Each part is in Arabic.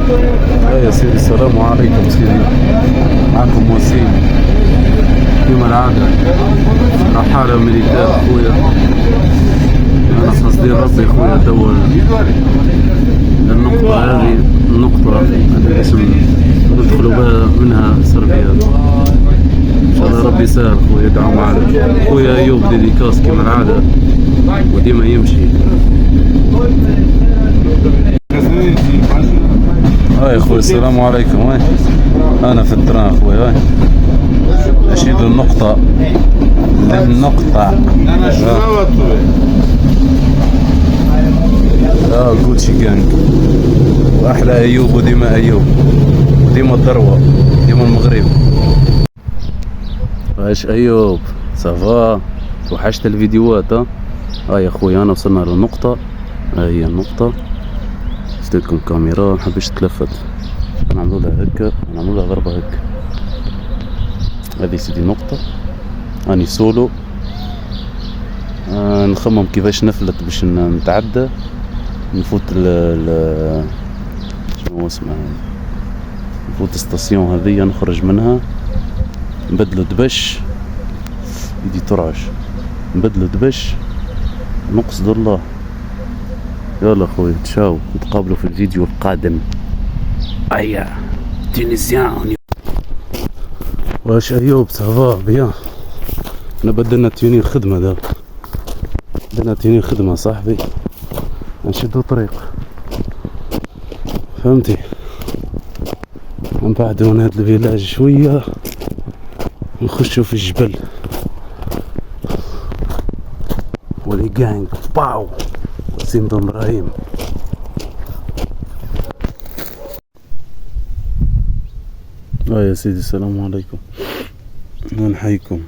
يا سيدي السلام عليكم سيدي، معكم وسيم كما العادة. رحالة ميليتار خويا، أنا قصدي ربي خويا توا النقطة هذه، النقطة اللي اسم ندخلوا بها منها صربيا. إن شاء الله ربي يسهل خويا، ادعوا معنا. خويا أيوب ديديكاس كما العادة وديما يمشي. هاي خويا السلام عليكم. هاي انا في التران خويا، هاي اشيد النقطة للنقطة. جوتشي جانج، واحلى ايوب وديما ايوب وديما الذروة ديما المغرب. ايش ايوب صافا، وحشت الفيديوهات. هاي يا خويا انا وصلنا للنقطة، هاي هي النقطة. شفت لكم كاميرا محبش تلفت، نعملوا لها هكا، نعملوا لها ضربة هكا. هذه سيدي النقطة، اني سولو. نخمم كيفاش نفلت باش نتعدى، نفوت شنو اسمها، نفوت الستاسيون هذيا، نخرج منها، نبدلو دبش، يدي ترعش، نبدلو دبش، نقصد الله. يلا خويا تشاو، نتقابلوا في الفيديو القادم. ايا تونيزيان. واش ايوب سافا بيان؟ انا بدلنا تيونير خدمة دابا، بدلنا تيونير خدمة صاحبي، نشدو طريق فهمتي، نبعدو من هاد الفيلاج شوية، نخشو في الجبل ولي جانج باو وسيم بن ابراهيم. يا سيدي السلام عليكم، نحييكم.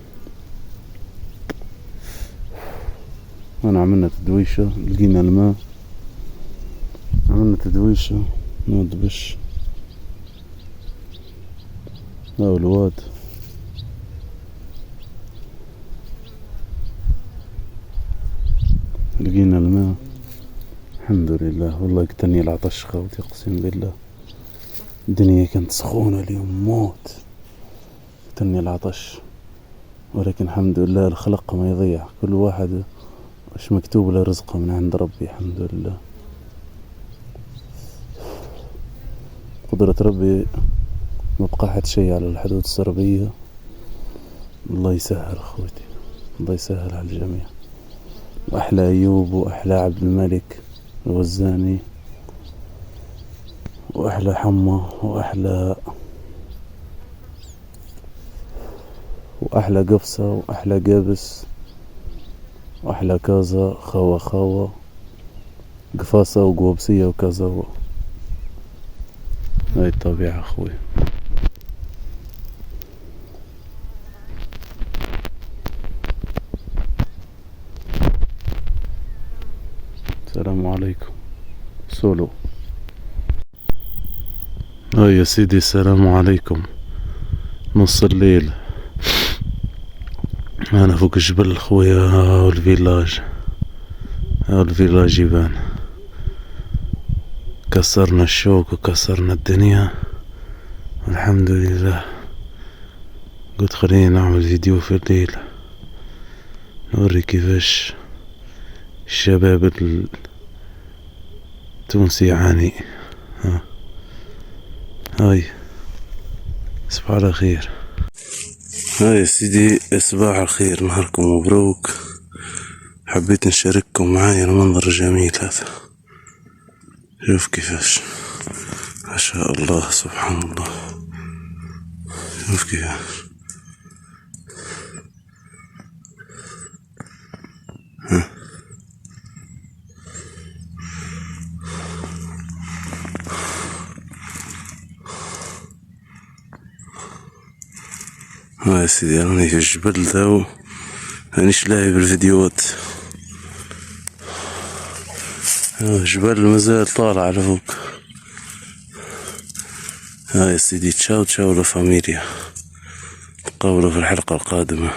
انا عملنا تدويشة، لقينا الماء، عملنا تدويشة، ندبش. هاو الواد، لقينا الماء الحمد لله. والله قتلني العطش خوتي، اقسم بالله الدنيا كانت سخونة اليوم موت، قتلني العطش. ولكن الحمد لله الخلق ما يضيع، كل واحد اش مكتوب له رزقه من عند ربي، الحمد لله. قدرة ربي ما بقى حد شي على الحدود الصربية. الله يسهل اخوتي، الله يسهل على الجميع. واحلى ايوب، واحلى عبد الملك الوزاني، واحلى حمى، واحلى قفصة، واحلى قابس، واحلى كازا، خوا قفاصة وقوبسية وكازا. هاي الطبيعة اخوي. السلام عليكم سولو. هاي يا سيدي السلام عليكم، نص الليل انا فوق الجبل خويا. هاو الفيلاج، هاو الفيلاج يبان. كسرنا الشوك وكسرنا الدنيا الحمد لله. قلت خليني نعمل فيديو في الليل نوري كيفاش الشباب التونسي يعاني. هاي صباح على خير. هاي يا سيدي صباح الخير، نهاركم مبروك. حبيت نشارككم معايا المنظر الجميل هذا. شوف كيفاش ما شاء الله سبحان الله، شوف كيفاش. ها يا سيدي راني في الجبل ذا، مانيش لاعب بالفيديوهات. الجبل مازال طالع لفوق. ها يا سيدي تشاو تشاو لا فاميليا، نتقابلوا في الحلقة القادمة.